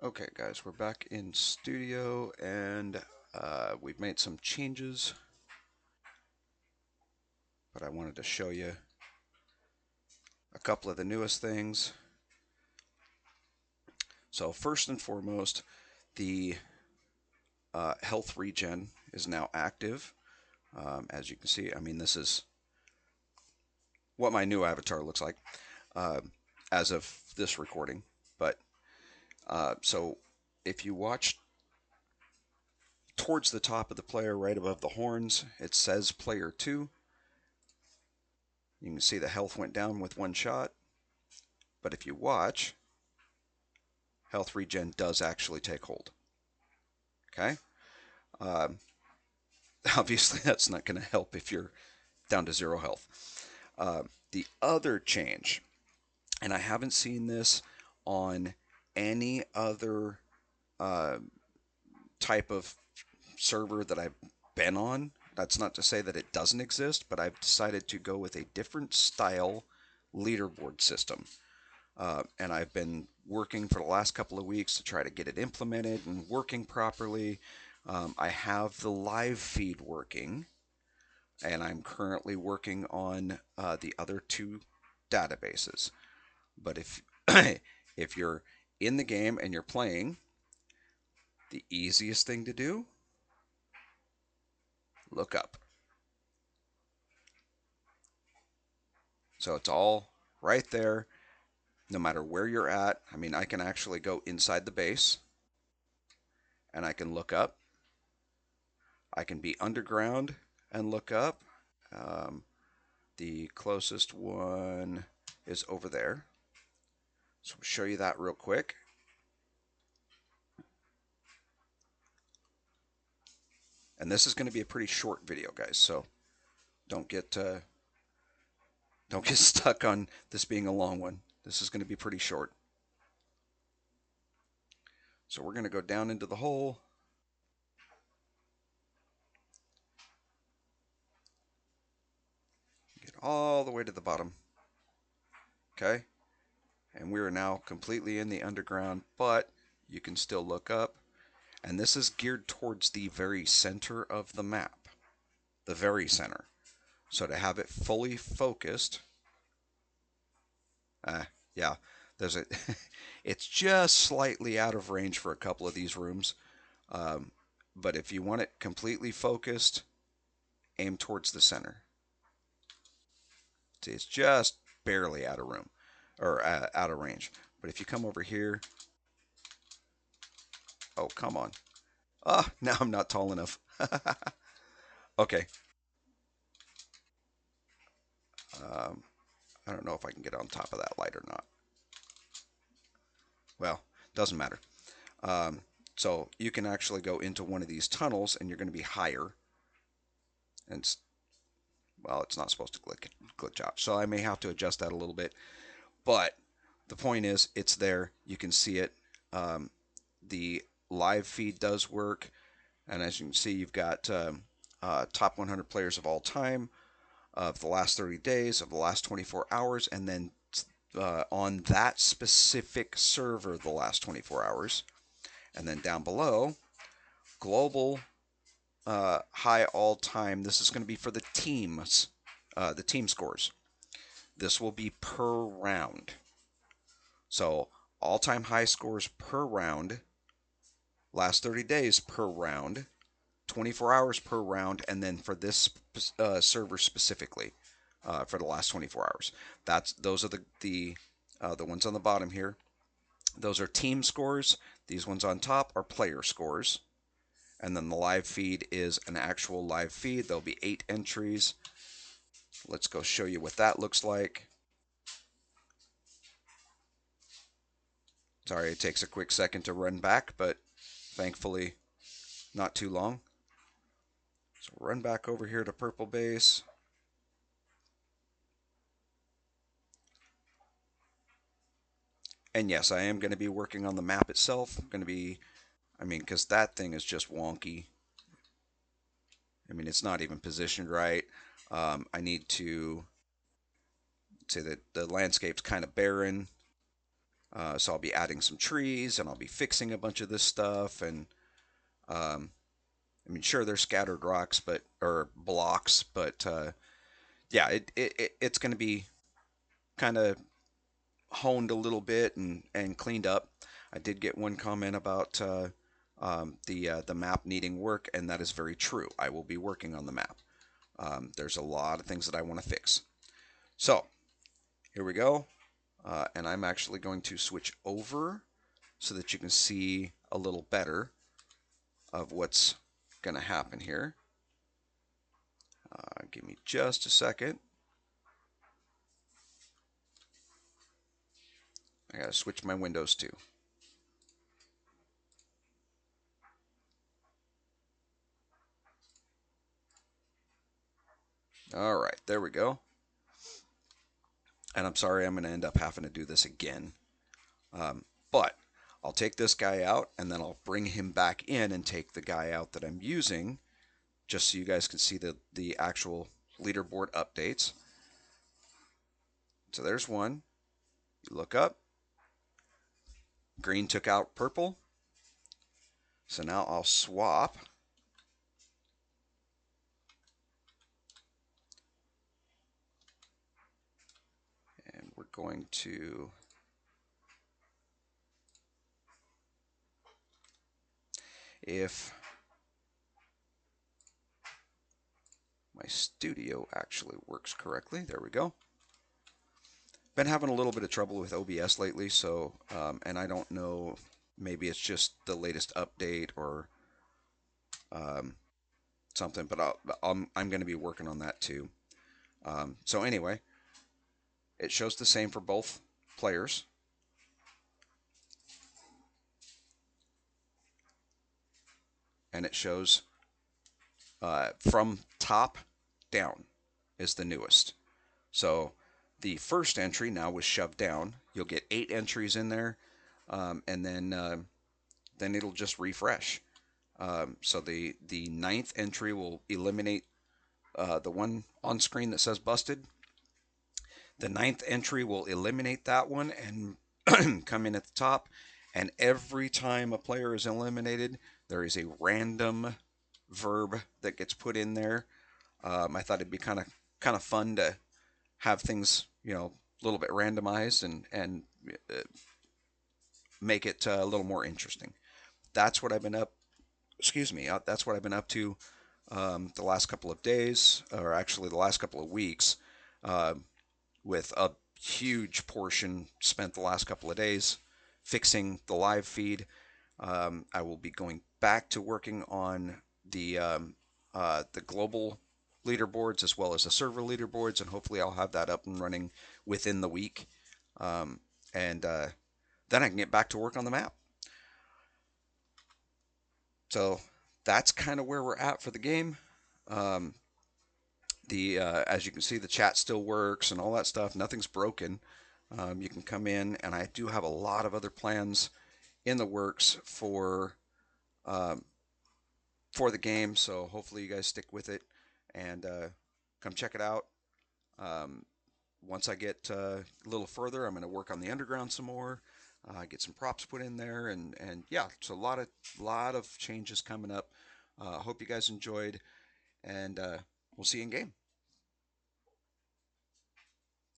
Okay, guys, we're back in studio and we've made some changes, but I wanted to show you a couple of the newest things. So first and foremost, the health regen is now active. As you can see, I mean, this is what my new avatar looks like uh, as of this recording. But so if you watch towards the top of the player, right above the horns, it says player 2. You can see the health went down with one shot. But if you watch, health regen does actually take hold. Okay? Um, Obviously, that's not going to help if you're down to 0 health. The other change, and I haven't seen this on any other uh, type of server that I've been on. That's not to say that it doesn't exist, but I've decided to go with a different style leaderboard system. And I've been working for the last couple of weeks to try to get it implemented and working properly. I have the live feed working, and I'm currently working on the other two databases. But if if you're in the game and you're playing, the easiest thing to do, look up. So it's all right there, no matter where you're at. I mean, I can actually go inside the base and I can look up. I can be underground and look up. Um, the closest one is over there. So I'll show you that real quick. And this is going to be a pretty short video, guys. So don't get don't get stuck on this being a long one. This is going to be pretty short. So we're going to go down into the hole. Get all the way to the bottom. Okay? And we are now completely in the underground, but you can still look up. And this is geared towards the very center of the map. The very center. So to have it fully focused, yeah, there's a, it's just slightly out of range for a couple of these rooms. Um, but if you want it completely focused, aim towards the center. See, it's just barely out of room or out of range. But if you come over here, oh, come on. Ah, now I'm not tall enough. Okay. Um, I don't know if I can get on top of that light or not. Well, doesn't matter. Um, so you can actually go into one of these tunnels and you're going to be higher. And well, it's not supposed to glitch out. So I may have to adjust that a little bit. But the point is, it's there. You can see it. The live feed does work. And as you can see, you've got top 100 players of all time, of the last 30 days, of the last 24 hours, and then on that specific server, the last 24 hours. And then down below, global high all time. This is going to be for the teams, the team scores. This will be per round. So all time high scores per round, last 30 days per round, 24 hours per round, and then for this server specifically, for the last 24 hours. Those are the ones on the bottom here. Those are team scores. These ones on top are player scores. And then the live feed is an actual live feed. There'll be 8 entries. Let's go show you what that looks like. Sorry, it takes a quick second to run back, but thankfully not too long. So run back over here to purple base. And yes, I am going to be working on the map itself. I'm going to be, I mean, because that thing is just wonky. I mean, it's not even positioned right. I need to say that the landscape's kind of barren. So I'll be adding some trees and I'll be fixing a bunch of this stuff. And um, I mean, sure, there's scattered rocks, but or blocks, but yeah, it's going to be kind of honed a little bit and cleaned up. I did get one comment about the map needing work, and that is very true. I will be working on the map. There's a lot of things that I want to fix. So here we go, and I'm actually going to switch over so that you can see a little better of what's going to happen here. Give me just a second. I gotta switch my windows too. All right, there we go. And I'm sorry I'm going to end up having to do this again. But I'll take this guy out and then I'll bring him back in and take the guy out that I'm using just so you guys can see the actual leaderboard updates. So there's one. You look up. Green took out purple. So now I'll swap. And we're going to if my studio actually works correctly. There we go. Been having a little bit of trouble with OBS lately, so and I don't know, maybe it's just the latest update or um, something, but I'm going to be working on that too. So anyway, it shows the same for both players. And it shows from top down is the newest. So the first entry now was shoved down. You'll get 8 entries in there, and then it'll just refresh. So the ninth entry will eliminate the one on screen that says busted. The ninth entry will eliminate that one and come in at the top. And every time a player is eliminated, there is a random verb that gets put in there. I thought it'd be kind of fun to have things, a little bit randomized and make it a little more interesting. That's what I've been up. Excuse me. That's what I've been up to the last couple of days, or actually the last couple of weeks, uh, with a huge portion spent the last couple of days fixing the live feed. I will be going back to working on the global leaderboards as well as the server leaderboards, and hopefully I'll have that up and running within the week. And then I can get back to work on the map. So that's kind of where we're at for the game. Um, the As you can see, the chat still works and all that stuff. Nothing's broken. You can come in, and I do have a lot of other plans in the works um, for the game. So hopefully you guys stick with it and come check it out. Um, Once I get a little further, I'm going to work on the underground some more. Get some props put in there, and yeah, so a lot of changes coming up. Hope you guys enjoyed, and we'll see you in game.